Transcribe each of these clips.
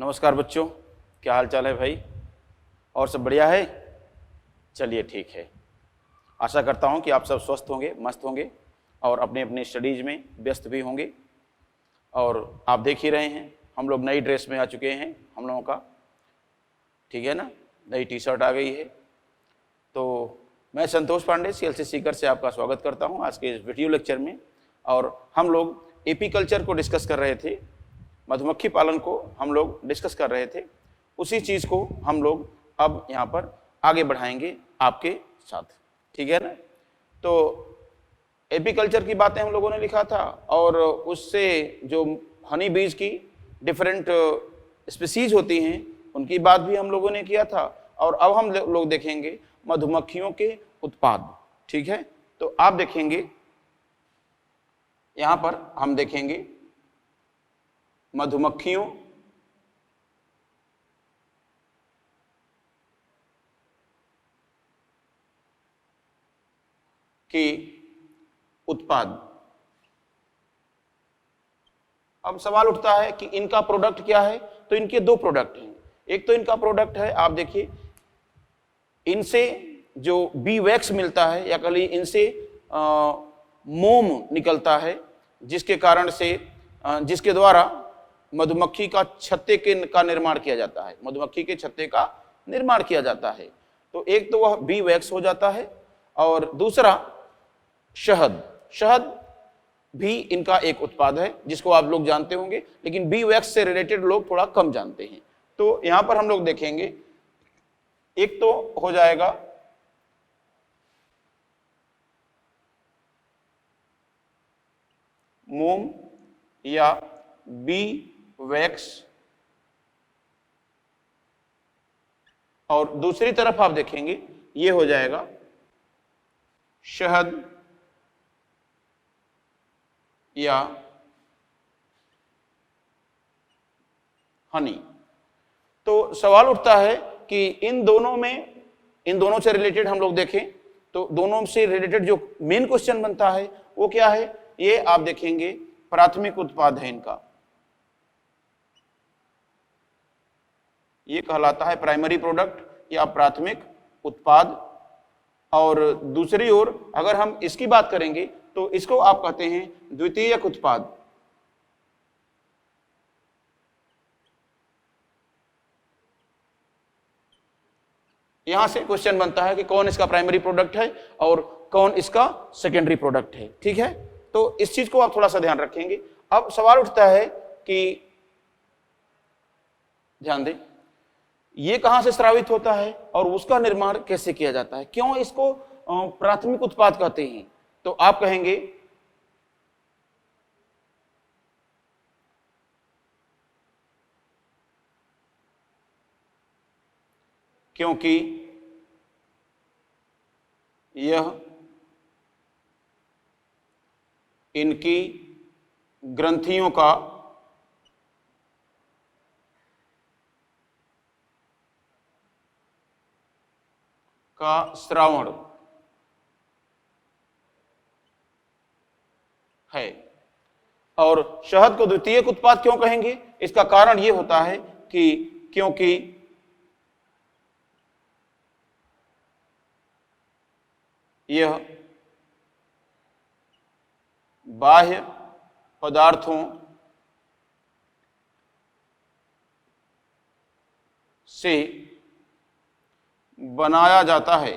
नमस्कार बच्चों, क्या हाल चाल है भाई? और सब बढ़िया है? चलिए ठीक है। आशा करता हूँ कि आप सब स्वस्थ होंगे, मस्त होंगे और अपने अपने स्टडीज़ में व्यस्त भी होंगे। और आप देख ही रहे हैं, हम लोग नई ड्रेस में आ चुके हैं हम लोगों का, ठीक है ना? नई टी शर्ट आ गई है। तो मैं संतोष पांडे CLC सीकर से आपका स्वागत करता हूँ आज के इस वीडियो लेक्चर में। और हम लोग एपीकल्चर को डिस्कस कर रहे थे, मधुमक्खी पालन को हम लोग डिस्कस कर रहे थे। उसी चीज़ को हम लोग अब यहाँ पर आगे बढ़ाएंगे आपके साथ, ठीक है ना? तो एपीकल्चर की बातें हम लोगों ने लिखा था और उससे जो हनी बीज की डिफरेंट स्पीसीज होती हैं उनकी बात भी हम लोगों ने किया था। और अब हम लोग देखेंगे मधुमक्खियों के उत्पाद, ठीक है? तो आप देखेंगे यहाँ पर हम देखेंगे मधुमक्खियों के उत्पाद। अब सवाल उठता है कि इनका प्रोडक्ट क्या है? तो इनके दो प्रोडक्ट हैं। एक तो इनका प्रोडक्ट है, आप देखिए, इनसे जो बी वैक्स मिलता है या कहीं इनसे मोम निकलता है, जिसके कारण से जिसके द्वारा मधुमक्खी का छत्ते का निर्माण किया जाता है, मधुमक्खी के छत्ते का निर्माण किया जाता है। तो एक तो वह बी वैक्स हो जाता है और दूसरा शहद। शहद भी इनका एक उत्पाद है जिसको आप लोग जानते होंगे, लेकिन बी वैक्स से रिलेटेड लोग थोड़ा कम जानते हैं। तो यहां पर हम लोग देखेंगे, एक तो हो जाएगा मोम या बी वैक्स और दूसरी तरफ आप देखेंगे ये हो जाएगा शहद या हनी। तो सवाल उठता है कि इन दोनों से रिलेटेड हम लोग देखें तो दोनों से रिलेटेड जो मेन क्वेश्चन बनता है वो क्या है? ये आप देखेंगे प्राथमिक उत्पाद है इनका, ये कहलाता है प्राइमरी प्रोडक्ट या प्राथमिक उत्पाद। और दूसरी ओर अगर हम इसकी बात करेंगे तो इसको आप कहते हैं द्वितीयक उत्पाद। यहां से क्वेश्चन बनता है कि कौन इसका प्राइमरी प्रोडक्ट है और कौन इसका सेकेंडरी प्रोडक्ट है, ठीक है? तो इस चीज को आप थोड़ा सा ध्यान रखेंगे। अब सवाल उठता है कि ध्यान दें, ये कहां से स्रावित होता है और उसका निर्माण कैसे किया जाता है, क्यों इसको प्राथमिक उत्पाद कहते हैं? तो आप कहेंगे क्योंकि यह इनकी ग्रंथियों का श्रावण है। और शहद को द्वितीयक उत्पाद क्यों कहेंगे? इसका कारण यह होता है कि क्योंकि यह बाह्य पदार्थों से बनाया जाता है।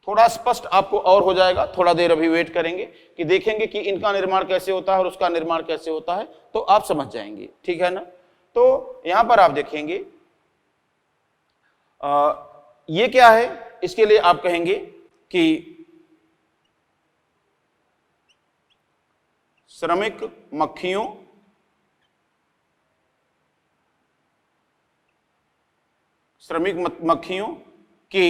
थोड़ा स्पष्ट आपको और हो जाएगा, थोड़ा देर अभी वेट करेंगे कि देखेंगे कि इनका निर्माण कैसे होता है और उसका निर्माण कैसे होता है, तो आप समझ जाएंगे, ठीक है ना? तो यहां पर आप देखेंगे ये क्या है? इसके लिए आप कहेंगे कि श्रमिक मक्खियों के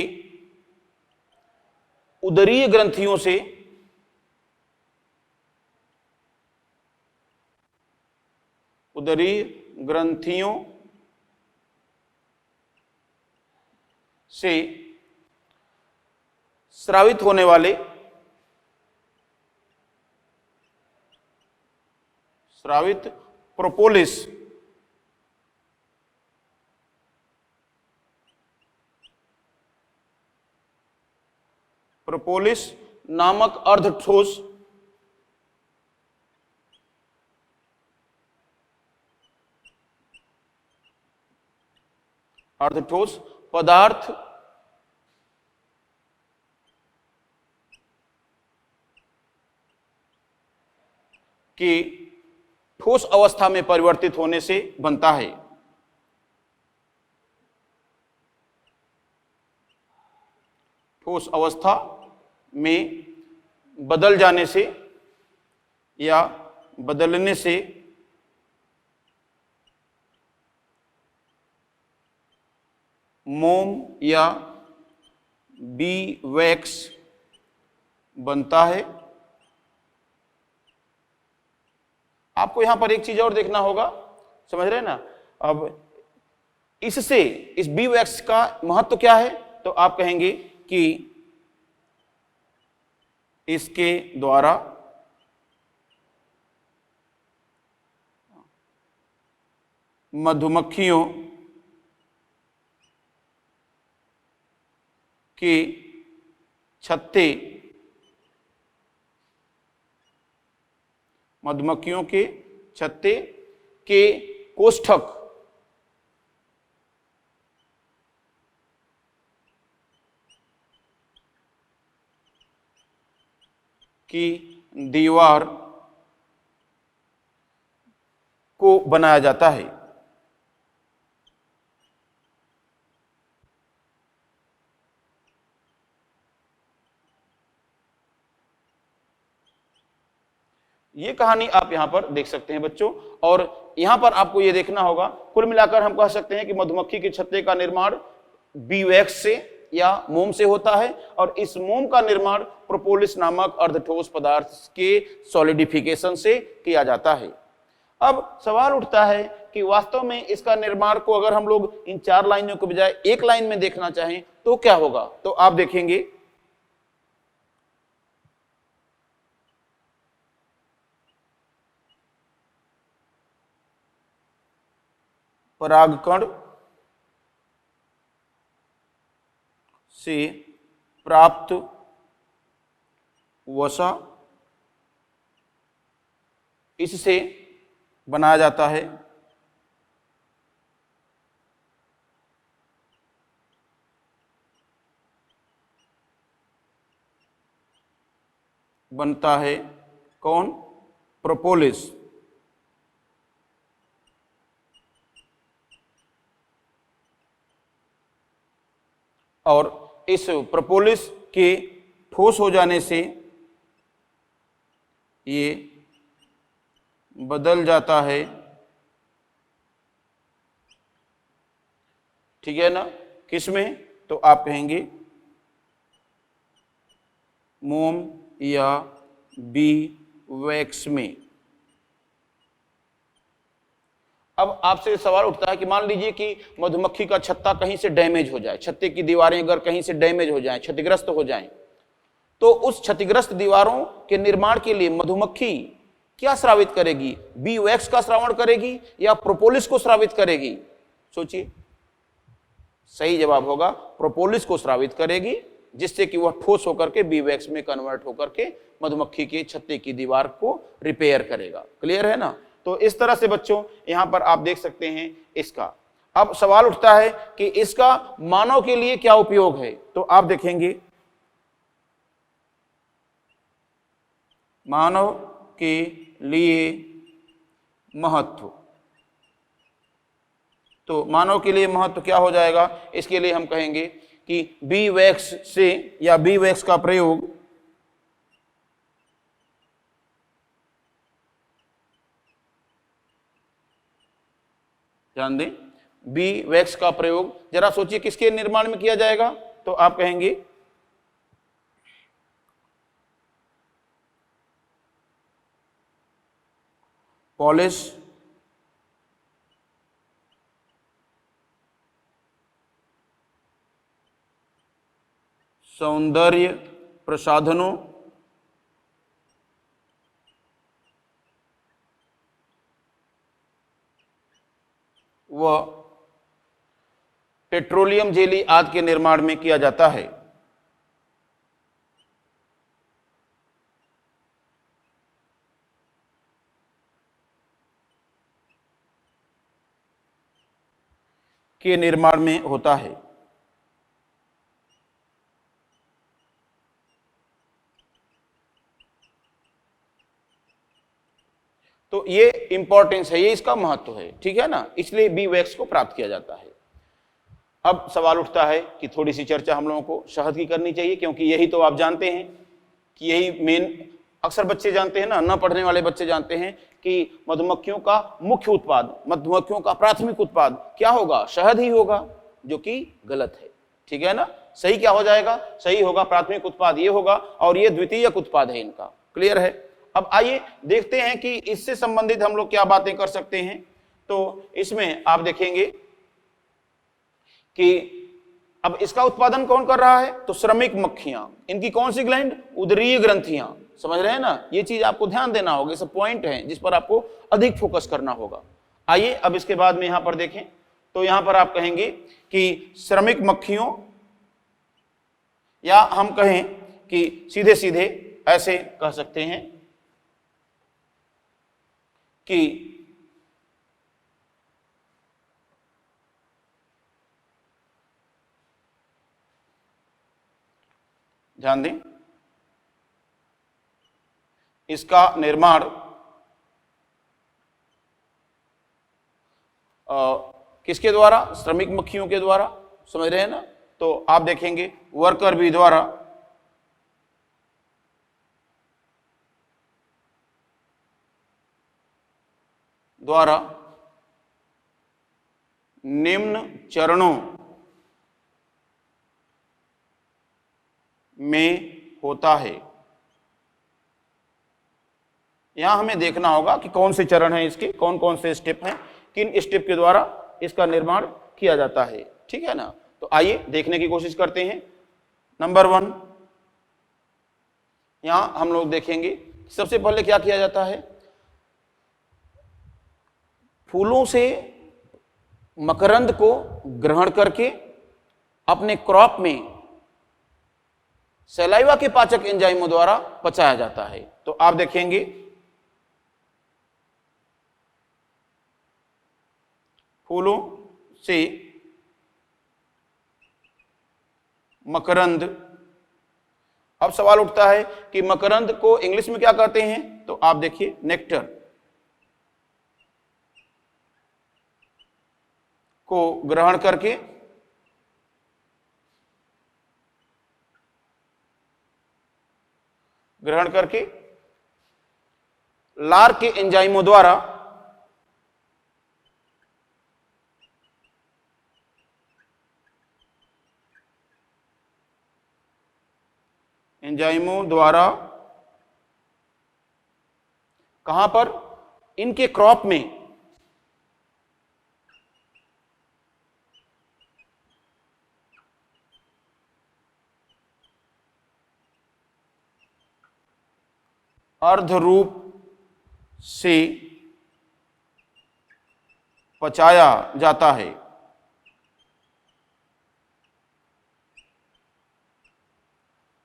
उदरीय ग्रंथियों से स्रावित होने वाले स्रावित प्रोपोलिस प्रोपोलिस नामक अर्धठोस अर्धठोस पदार्थ के ठोस अवस्था में परिवर्तित होने से बनता है। ठोस अवस्था में बदल जाने से या बदलने से मोम या बी वैक्स बनता है। आपको यहां पर एक चीज और देखना होगा, समझ रहे हैं ना। अब इससे इस बी वैक्स का महत्व क्या है, तो आप कहेंगे कि इसके द्वारा मधुमक्खियों के छत्ते मधुमक्खियों के छत्ते के कोष्ठक की दीवार को बनाया जाता है। ये कहानी आप यहां पर देख सकते हैं बच्चों। और यहां पर आपको ये देखना होगा, कुल मिलाकर हम कह सकते हैं कि मधुमक्खी के छत्ते का निर्माण बी वैक्स से या मोम से होता है, और इस मोम का निर्माण प्रोपोलिस नामक अर्धठोस पदार्थ के सॉलिडिफिकेशन से किया जाता है। अब सवाल उठता है कि वास्तव में इसका निर्माण को अगर हम लोग इन 4 लाइनों के बजाय एक लाइन में देखना चाहें तो क्या होगा। तो आप देखेंगे परागकण से प्राप्त वसा इससे बनाया जाता है। बनता है कौन? प्रोपोलिस। और इस प्रोपोलिस के ठोस हो जाने से ये बदल जाता है, ठीक है ना, किसमें? तो आप कहेंगे मोम या बी वैक्स में। अब आपसे सवाल उठता है कि मान लीजिए कि मधुमक्खी का छत्ता कहीं से डैमेज हो जाए, छत्ते की दीवारें अगर कहीं से डैमेज हो जाएं, क्षतिग्रस्त हो जाएं, तो उस क्षतिग्रस्त दीवारों के निर्माण के लिए मधुमक्खी क्या स्रावित करेगी? बी वैक्स का श्रावण करेगी या प्रोपोलिस को स्रावित करेगी? सोचिए। सही जवाब होगा प्रोपोलिस को स्रावित करेगी, जिससे कि वह ठोस होकर के बी वैक्स में कन्वर्ट होकर के मधुमक्खी के छत्ते की दीवार को रिपेयर करेगा। क्लियर है ना। तो इस तरह से बच्चों यहां पर आप देख सकते हैं इसका। अब सवाल उठता है कि इसका मानव के लिए क्या उपयोग है। तो आप देखेंगे मानव के लिए महत्व। तो मानव के लिए महत्व क्या हो जाएगा? इसके लिए हम कहेंगे कि बी वैक्स से या बी वैक्स का प्रयोग ध्यान दें, बी वैक्स का प्रयोग जरा सोचिए किसके निर्माण में किया जाएगा। तो आप कहेंगे पॉलिश सौंदर्य प्रसाधनों व पेट्रोलियम जेली आदि के निर्माण में किया जाता है। के निर्माण में होता है। तो ये इंपॉर्टेंस है, ये इसका महत्व है, ठीक है ना, इसलिए बी वैक्स को प्राप्त किया जाता है। अब सवाल उठता है कि थोड़ी सी चर्चा हम लोगों को शहद की करनी चाहिए, क्योंकि यही तो आप जानते हैं कि यही मेन, अक्सर बच्चे जानते हैं ना, न पढ़ने वाले बच्चे जानते हैं कि मधुमक्खियों का मुख्य उत्पाद, मधुमक्खियों का प्राथमिक उत्पाद क्या होगा, शहद ही होगा, जो कि गलत है, ठीक है ना। सही क्या हो जाएगा, सही होगा प्राथमिक उत्पाद ये होगा, और ये द्वितीयक उत्पाद है इनका। क्लियर है। अब आइए देखते हैं कि इससे संबंधित हम लोग क्या बातें कर सकते हैं। तो इसमें आप देखेंगे कि अब इसका उत्पादन कौन कर रहा है, तो श्रमिक मक्खियां। इनकी कौन सी ग्लैंड, उदरीय ग्रंथियां, समझ रहे हैं ना, ये चीज आपको ध्यान देना होगा, ये सब पॉइंट हैं जिस पर आपको अधिक फोकस करना होगा। आइए अब इसके बाद में यहां पर देखें, तो यहां पर आप कहेंगे कि श्रमिक मक्खियों, या हम कहें कि सीधे सीधे ऐसे कह सकते हैं कि ध्यान दें, इसका निर्माण किसके द्वारा, श्रमिक मक्खियों के द्वारा, समझ रहे हैं ना। तो आप देखेंगे वर्कर बी द्वारा निम्न चरणों में होता है। यहां हमें देखना होगा कि कौन से चरण हैं इसके, कौन कौन से स्टेप हैं, किन स्टेप के द्वारा इसका निर्माण किया जाता है, ठीक है ना। तो आइए देखने की कोशिश करते हैं। नंबर 1, यहां हम लोग देखेंगे सबसे पहले क्या किया जाता है, फूलों से मकरंद को ग्रहण करके अपने क्रॉप में सलाइवा के पाचक एंजाइमों द्वारा पचाया जाता है। तो आप देखेंगे फूलों से मकरंद। अब सवाल उठता है कि मकरंद को इंग्लिश में क्या कहते हैं, तो आप देखिए नेक्टर को ग्रहण करके लार के एंजाइमों द्वारा कहां पर, इनके क्रॉप में अर्ध रूप से पचाया जाता है।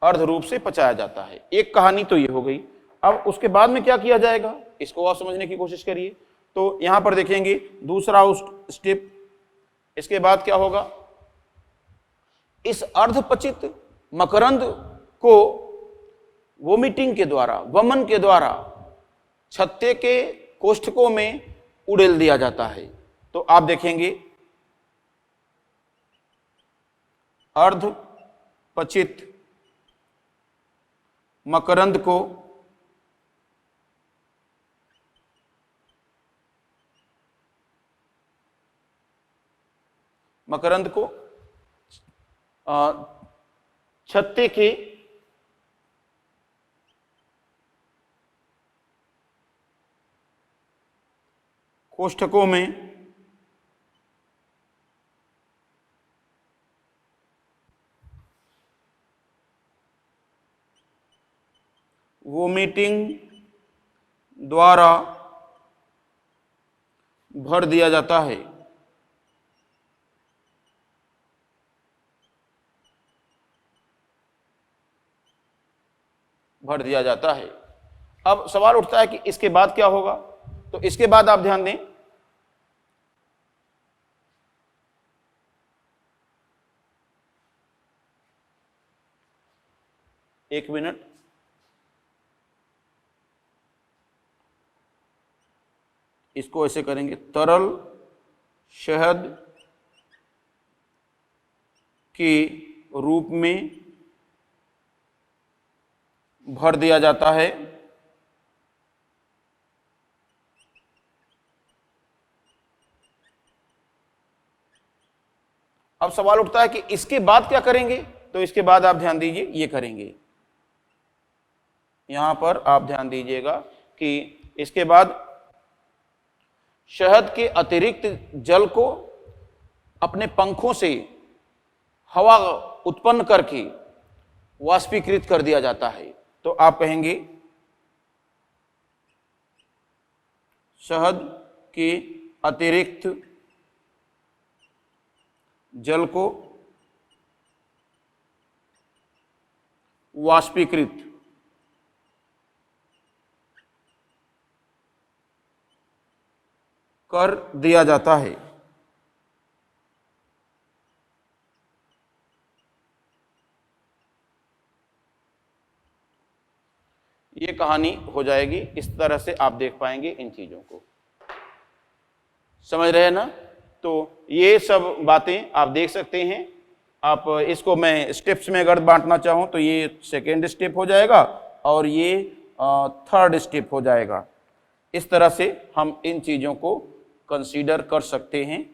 अर्ध रूप से पचाया जाता है। एक कहानी तो ये हो गई। अब उसके बाद में क्या किया जाएगा, इसको आप समझने की कोशिश करिए। तो यहां पर देखेंगे दूसरा उस स्टेप, इसके बाद क्या होगा, इस अर्धपचित मकरंद को वोमिटिंग के द्वारा, वमन के द्वारा छत्ते के कोष्ठकों में उड़ेल दिया जाता है। तो आप देखेंगे अर्धपचित मकरंद को छत्ते के कोष्ठकों में वोमिटिंग द्वारा भर दिया जाता है। भर दिया जाता है। अब सवाल उठता है कि इसके बाद क्या होगा, तो इसके बाद आप ध्यान दें, एक मिनट, इसको ऐसे करेंगे, तरल शहद के रूप में भर दिया जाता है। अब सवाल उठता है कि इसके बाद क्या करेंगे, तो इसके बाद आप ध्यान दीजिए, ये करेंगे, यहां पर आप ध्यान दीजिएगा कि इसके बाद शहद के अतिरिक्त जल को अपने पंखों से हवा उत्पन्न करके वाष्पीकृत कर दिया जाता है। तो आप कहेंगे शहद के अतिरिक्त जल को वाष्पीकृत कर दिया जाता है। ये कहानी हो जाएगी, इस तरह से आप देख पाएंगे इन चीजों को, समझ रहे हैं ना। तो ये सब बातें आप देख सकते हैं। आप इसको मैं स्टेप्स में अगर बांटना चाहूँ तो ये सेकेंड स्टेप हो जाएगा और ये थर्ड स्टेप हो जाएगा। इस तरह से हम इन चीज़ों को कंसीडर कर सकते हैं।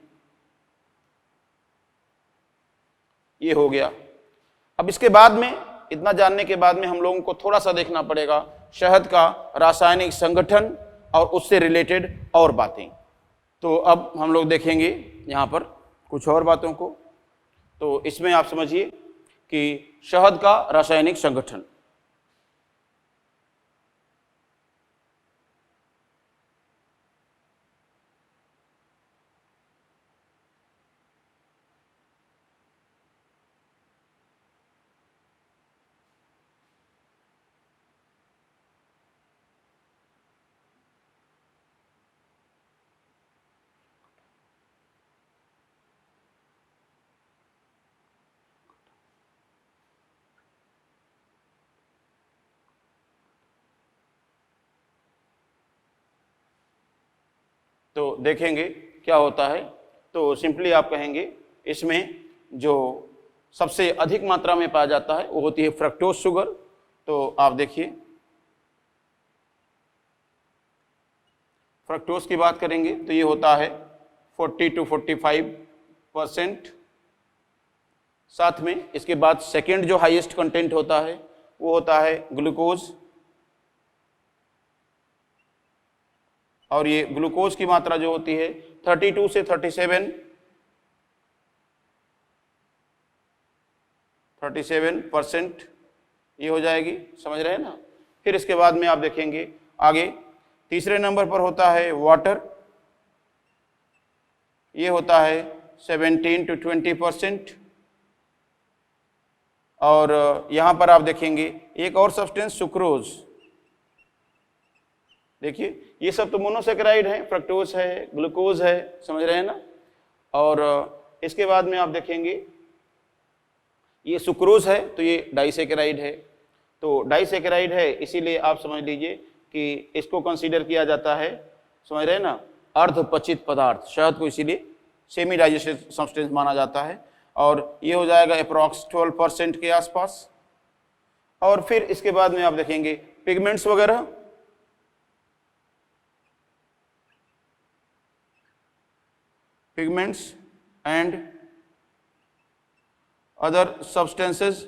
ये हो गया। अब इसके बाद में, इतना जानने के बाद में हम लोगों को थोड़ा सा देखना पड़ेगा शहद का रासायनिक संगठन और उससे रिलेटेड और बातें। तो अब हम लोग देखेंगे यहाँ पर कुछ और बातों को। तो इसमें आप समझिए कि शहद का रासायनिक संगठन, तो देखेंगे क्या होता है। तो सिंपली आप कहेंगे इसमें जो सबसे अधिक मात्रा में पाया जाता है वो होती है फ्रक्टोज शुगर। तो आप देखिए, फ्रक्टोज की बात करेंगे तो ये होता है 40 to 45%। साथ में इसके बाद सेकेंड जो हाईएस्ट कंटेंट होता है वो होता है ग्लूकोज, और ये ग्लूकोज की मात्रा जो होती है 32 से 37% ये हो जाएगी, समझ रहे हैं ना। फिर इसके बाद में आप देखेंगे आगे तीसरे नंबर पर होता है वाटर, ये होता है 17 to 20%। और यहाँ पर आप देखेंगे एक और सब्सटेंस सुक्रोज, देखिए ये सब तो मोनोसेकेराइड है, फ्रक्टोज है, ग्लूकोज है, समझ रहे हैं ना। और इसके बाद में आप देखेंगे ये सुक्रोज है तो ये डाइसेकेराइड है। तो डाइसेकेराइड है इसीलिए आप समझ लीजिए कि इसको कंसीडर किया जाता है, समझ रहे हैं ना, अर्धपचित पदार्थ। शहद को इसीलिए सेमी डाइजेस्टेड सब्सटेंस माना जाता है। और ये हो जाएगा अप्रॉक्स 12% के आसपास। और फिर इसके बाद में आप देखेंगे पिगमेंट्स वगैरह, पिगमेंट्स एंड अदर सब्सटेंसेस,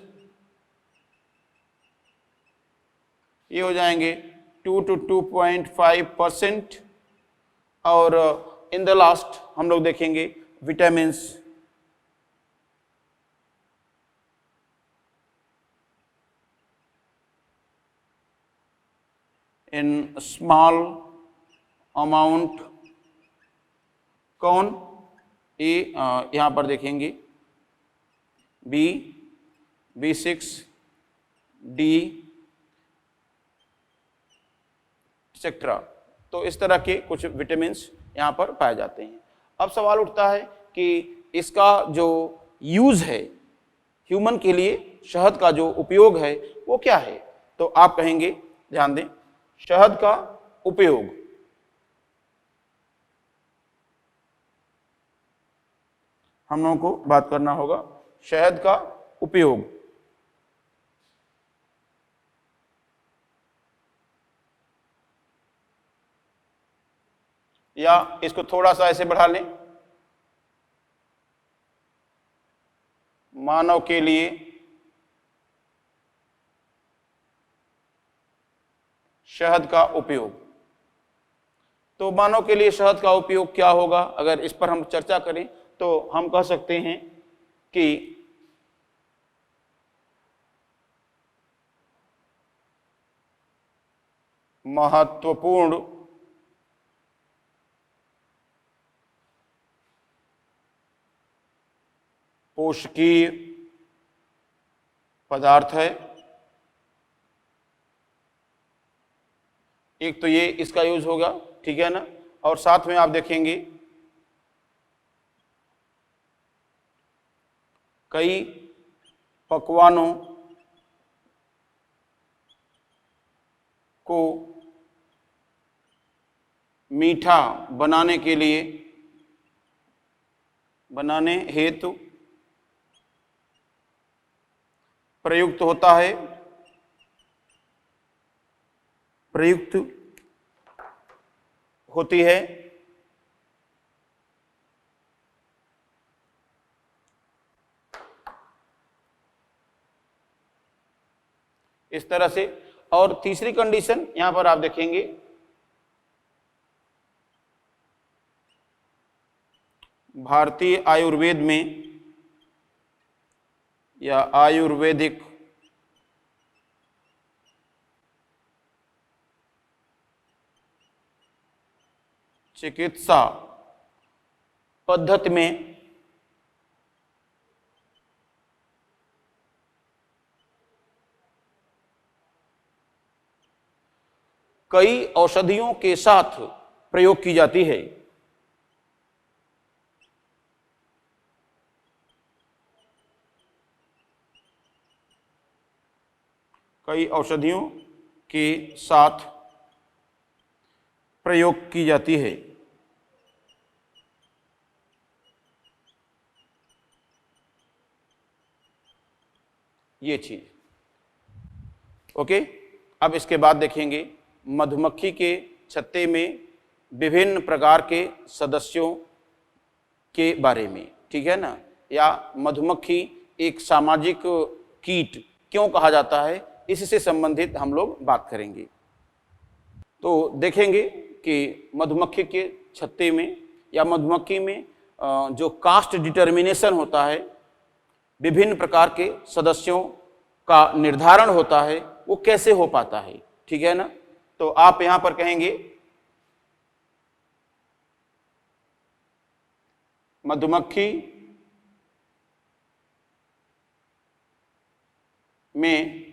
ये हो जाएंगे 2 to 2.5%। और इन द लास्ट हम लोग देखेंगे विटामिन्स, इन स्मॉल अमाउंट। कौन? ये यहाँ पर देखेंगे B, B6, D, एक्सेट्रा। तो इस तरह के कुछ विटामिन्स यहाँ पर पाए जाते हैं। अब सवाल उठता है कि इसका जो यूज है ह्यूमन के लिए, शहद का जो उपयोग है वो क्या है। तो आप कहेंगे, ध्यान दें, शहद का उपयोग, हम लोगों को बात करना होगा शहद का उपयोग। या इसको थोड़ा सा ऐसे बढ़ा लें, मानव के लिए शहद का उपयोग। तो मानव के लिए शहद का उपयोग क्या होगा, अगर इस पर हम चर्चा करें तो हम कह सकते हैं कि महत्वपूर्ण पोषकीय पदार्थ है। एक तो ये इसका यूज होगा, ठीक है ना, और साथ में आप देखेंगे कई पकवानों को मीठा बनाने के लिए, बनाने हेतु प्रयुक्त होता है, प्रयुक्त होती है। इस तरह से। और तीसरी कंडीशन यहां पर आप देखेंगे, भारतीय आयुर्वेद में या आयुर्वेदिक चिकित्सा पद्धति में कई औषधियों के साथ प्रयोग की जाती है। कई औषधियों के साथ प्रयोग की जाती है। ये चीज, ओके। अब इसके बाद देखेंगे मधुमक्खी के छत्ते में विभिन्न प्रकार के सदस्यों के बारे में, ठीक है ना, या मधुमक्खी एक सामाजिक कीट क्यों कहा जाता है, इससे संबंधित हम लोग बात करेंगे। तो देखेंगे कि मधुमक्खी के छत्ते में या मधुमक्खी में जो कास्ट डिटर्मिनेशन होता है, विभिन्न प्रकार के सदस्यों का निर्धारण होता है, वो कैसे हो पाता है, ठीक है ना। तो आप यहां पर कहेंगे मधुमक्खी में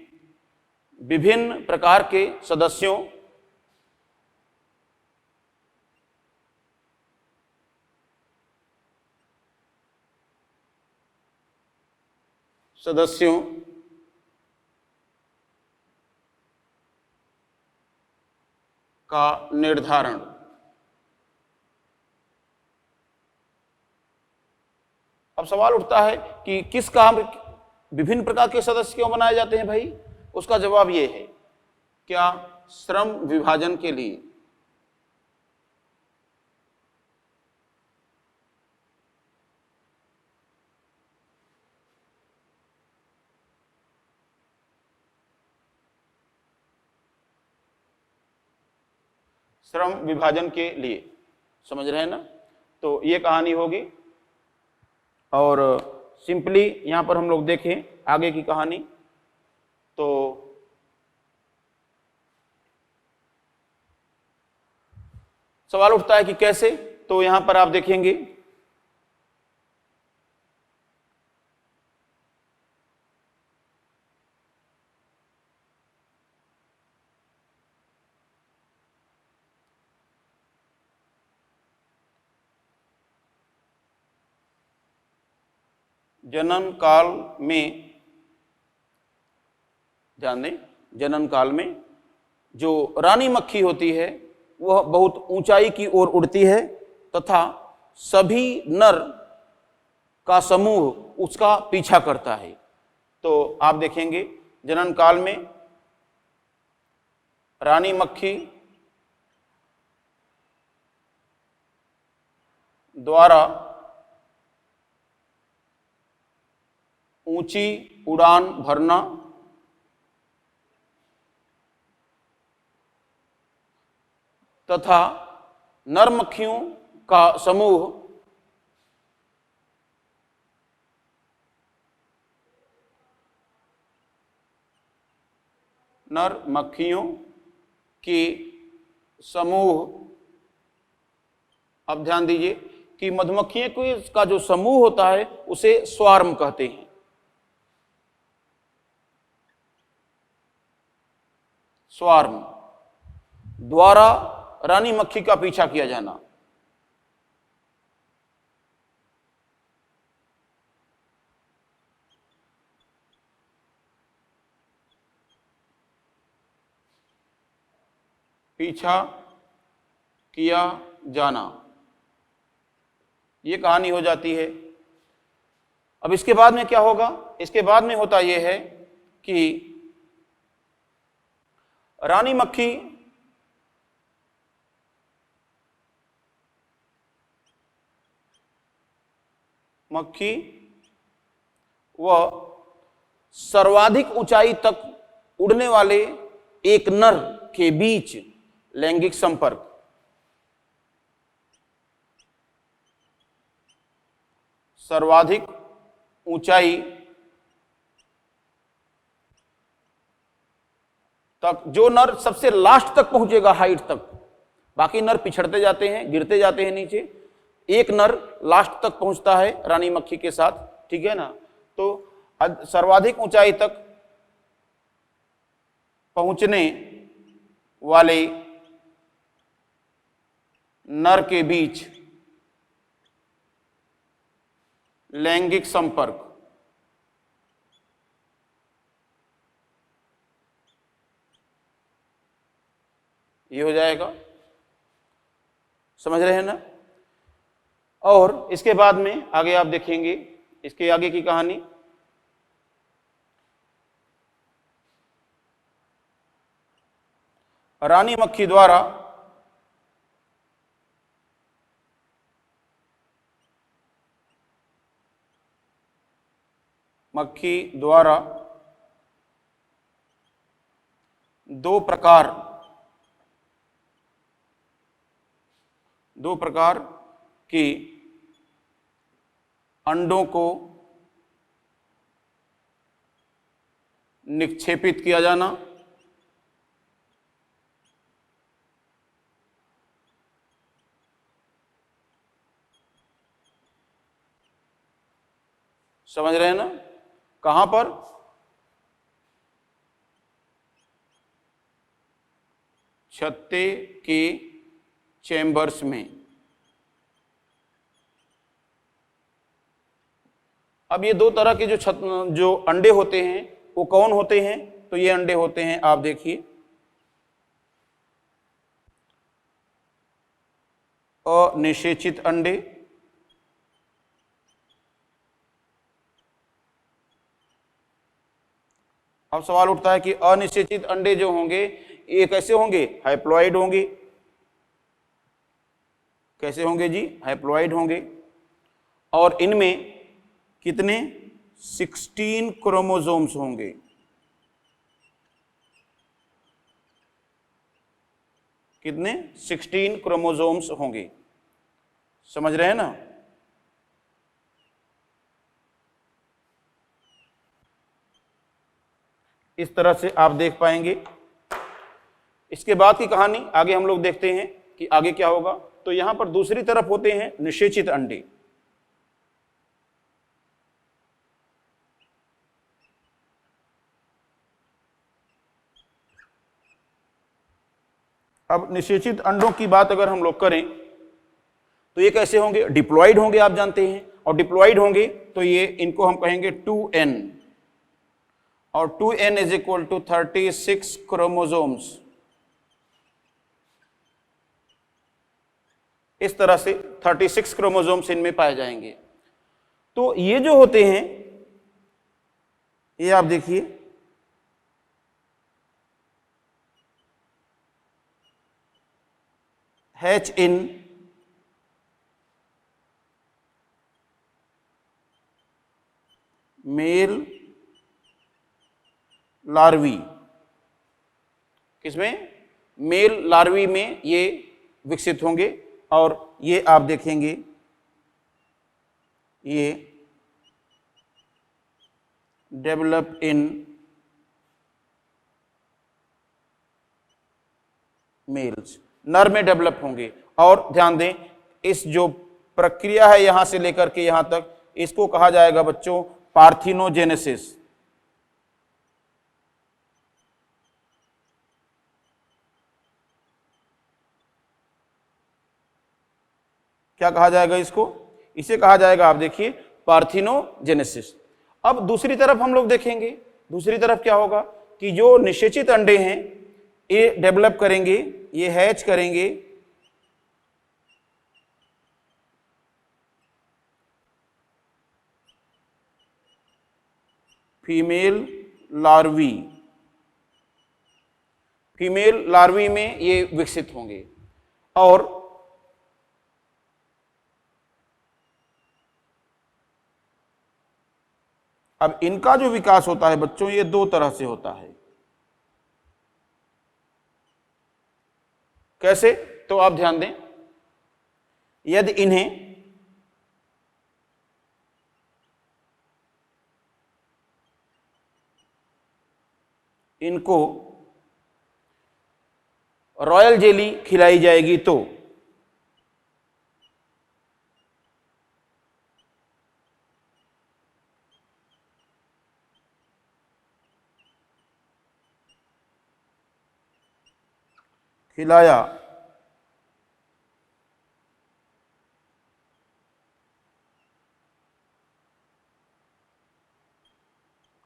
विभिन्न प्रकार के सदस्यों का निर्धारण। अब सवाल उठता है कि किस काम, विभिन्न प्रकार के सदस्य क्यों बनाए जाते हैं भाई। उसका जवाब ये है, क्या श्रम विभाजन के लिए। श्रम विभाजन के लिए, समझ रहे हैं ना। तो ये कहानी होगी। और सिंपली यहां पर हम लोग देखें आगे की कहानी, तो सवाल उठता है कि कैसे। तो यहां पर आप देखेंगे जनन काल में, ध्यान दें, जनन काल में जो रानी मक्खी होती है वह बहुत ऊंचाई की ओर उड़ती है तथा सभी नर का समूह उसका पीछा करता है। तो आप देखेंगे जनन काल में रानी मक्खी द्वारा ऊंची उड़ान भरना तथा नर मक्खियों का समूह नर मक्खियों की समूह, अब ध्यान दीजिए कि मधुमक्खियों का जो समूह होता है उसे स्वार्म कहते हैं। स्वार्म द्वारा रानी मक्खी का पीछा किया जाना। पीछा किया जाना, ये कहानी हो जाती है। अब इसके बाद में क्या होगा? इसके बाद में होता यह है कि रानी मक्खी वह सर्वाधिक ऊंचाई तक उड़ने वाले एक नर के बीच लैंगिक संपर्क, सर्वाधिक ऊंचाई तक, जो नर सबसे लास्ट तक पहुंचेगा हाइट तक, बाकी नर पिछड़ते जाते हैं, गिरते जाते हैं नीचे, एक नर लास्ट तक पहुंचता है रानी मक्खी के साथ, ठीक है ना। तो सर्वाधिक ऊंचाई तक पहुंचने वाले नर के बीच लैंगिक संपर्क, ये हो जाएगा, समझ रहे हैं ना। और इसके बाद में आगे आप देखेंगे इसके आगे की कहानी। रानी मक्खी द्वारा दो प्रकार की अंडों को निक्षेपित किया जाना, समझ रहे हैं ना। कहां पर? छत्ते के चैम्बर्स में। अब ये दो तरह के जो अंडे होते हैं वो कौन होते हैं? तो ये अंडे होते हैं, आप देखिए, अनिषेचित अंडे, अब सवाल उठता है कि अनिषेचित अंडे जो होंगे ये कैसे होंगे? हैप्लॉइड होंगे। कैसे होंगे जी? हैप्लॉइड होंगे। और इनमें कितने? 16 क्रोमोसोम्स होंगे। कितने? 16 क्रोमोसोम्स होंगे, समझ रहे हैं ना। इस तरह से आप देख पाएंगे। इसके बाद की कहानी आगे हम लोग देखते हैं कि आगे क्या होगा। तो यहां पर दूसरी तरफ होते हैं निषेचित अंडे। अब निषेचित अंडों की बात अगर हम लोग करें तो ये कैसे होंगे? डिप्लॉयड होंगे, आप जानते हैं। और डिप्लॉइड होंगे तो ये इनको हम कहेंगे 2n, और 2n is equal to 36 chromosomes. इस तरह से 36 क्रोमोसोम्स इनमें पाए जाएंगे। तो ये जो होते हैं, ये आप देखिए, हैच इन, मेल लार्वी, किसमें? मेल लार्वी में ये विकसित होंगे, और ये आप देखेंगे ये डेवलप इन मेल्स, नर में डेवलप होंगे। और ध्यान दें, इस जो प्रक्रिया है यहां से लेकर के यहां तक, इसको कहा जाएगा बच्चों पार्थिनोजेनेसिस। क्या कहा जाएगा इसको? इसे कहा जाएगा, आप देखिए, पार्थिनोजेनेसिस। अब दूसरी तरफ हम लोग देखेंगे, दूसरी तरफ क्या होगा कि जो निषेचित अंडे हैं ये डेवलप करेंगे, ये हैच करेंगे, फीमेल लार्वी, फीमेल लार्वी में ये विकसित होंगे। और अब इनका जो विकास होता है बच्चों, ये दो तरह से होता है। कैसे? तो आप ध्यान दें, यदि इनको रॉयल जेली खिलाई जाएगी तो खिलाया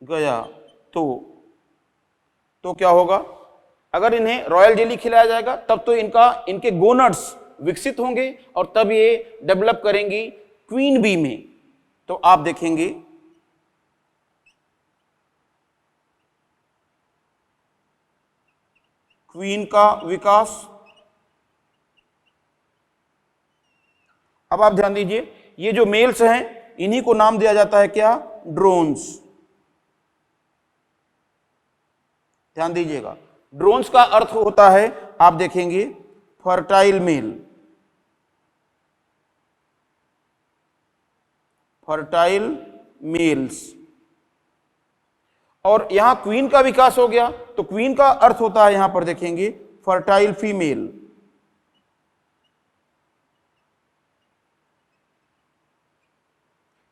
गया तो क्या होगा? अगर इन्हें रॉयल जेली खिलाया जाएगा तब तो इनके गोनड्स विकसित होंगे और तब ये डेवलप करेंगी क्वीन बी में। तो आप देखेंगे क्वीन का विकास। अब आप ध्यान दीजिए, ये जो मेल्स हैं इन्हीं को नाम दिया जाता है क्या? ड्रोन्स। ध्यान दीजिएगा, ड्रोन्स का अर्थ होता है, आप देखेंगे, फर्टाइल मेल, फर्टाइल मेल्स। और यहां क्वीन का विकास हो गया तो क्वीन का अर्थ होता है, यहां पर देखेंगे, फर्टाइल फीमेल।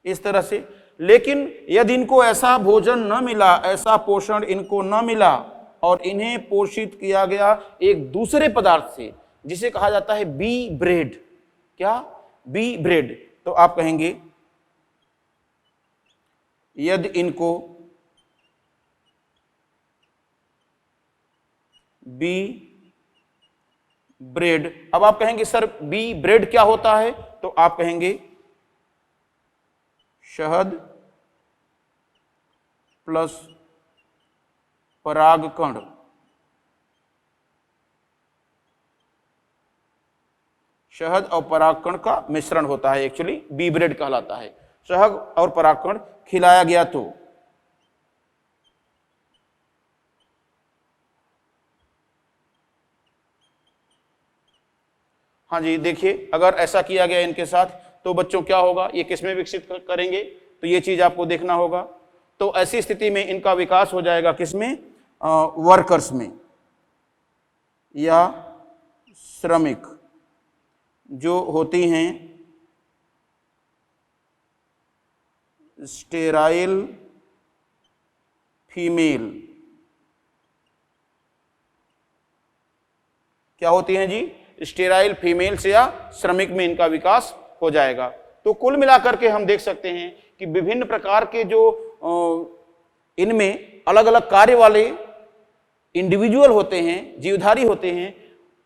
इस तरह से। लेकिन यदि इनको ऐसा भोजन न मिला, ऐसा पोषण इनको न मिला और इन्हें पोषित किया गया एक दूसरे पदार्थ से जिसे कहा जाता है बी ब्रेड। क्या? B bread. तो आप कहेंगे यदि इनको बी ब्रेड, अब आप कहेंगे सर बी ब्रेड क्या होता है? तो आप कहेंगे शहद प्लस परागकण। शहद और परागकण का मिश्रण होता है, एक्चुअली बी ब्रेड कहलाता है। शहद और परागकण खिलाया गया तो हाँ जी, देखिए, अगर ऐसा किया गया इनके साथ तो बच्चों क्या होगा? ये किसमें विकसित करेंगे? तो ये चीज आपको देखना होगा। तो ऐसी स्थिति में इनका विकास हो जाएगा किसमें? वर्कर्स में या श्रमिक जो होती हैं स्टेराइल फीमेल। क्या होती हैं जी? स्टेराइल फीमेल्स या श्रमिक में इनका विकास हो जाएगा। तो कुल मिलाकर के हम देख सकते हैं कि विभिन्न प्रकार के जो इनमें अलग अलग कार्य वाले इंडिविजुअल होते हैं, जीवधारी होते हैं,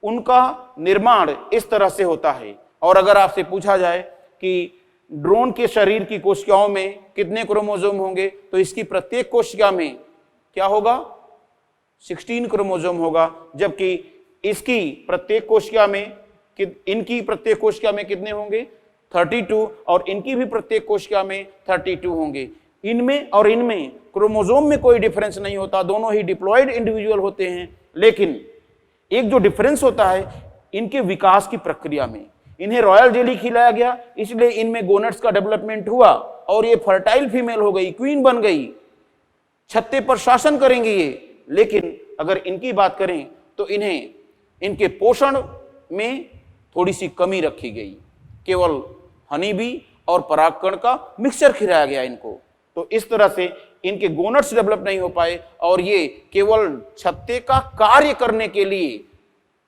उनका निर्माण इस तरह से होता है। और अगर आपसे पूछा जाए कि ड्रोन के शरीर की कोशिकाओं में कितने क्रोमोसोम होंगे, तो इसकी प्रत्येक कोशिका में क्या होगा, 16 क्रोमोसोम होगा, जबकि इसकी प्रत्येक कोशिका में इनकी प्रत्येक कोशिका में कितने होंगे, 32, और इनकी भी प्रत्येक कोशिका में 32 होंगे। इनमें और इनमें क्रोमोसोम में कोई डिफरेंस नहीं होता, दोनों ही डिप्लॉयड इंडिविजुअल होते हैं। लेकिन एक जो डिफरेंस होता है इनके विकास की प्रक्रिया में। इन्हें रॉयल जेली खिलाया गया, इसलिए इनमें गोनट्स का डेवलपमेंट हुआ और ये फर्टाइल फीमेल हो गई, क्वीन बन गई, छत्ते पर शासन करेंगे ये। लेकिन अगर इनकी बात करें तो इन्हें इनके पोषण में थोड़ी सी कमी रखी गई, केवल हनी बी और परागकण का मिक्सचर खिलाया गया इनको। तो इस तरह से इनके गोनट्स डेवलप नहीं हो पाए और ये केवल छत्ते का कार्य करने के लिए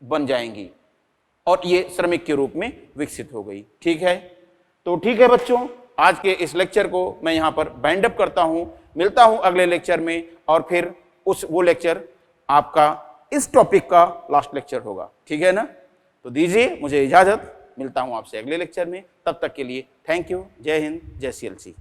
बन जाएंगी और ये श्रमिक के रूप में विकसित हो गई। ठीक है, तो ठीक है बच्चों, आज के इस लेक्चर को मैं यहाँ पर बाइंड अप करता हूँ। मिलता हूँ अगले लेक्चर में और फिर वो लेक्चर आपका इस टॉपिक का लास्ट लेक्चर होगा। ठीक है ना, तो दीजिए मुझे इजाजत, मिलता हूँ आपसे अगले लेक्चर में। तब तक के लिए थैंक यू। जय हिंद, जय CLC।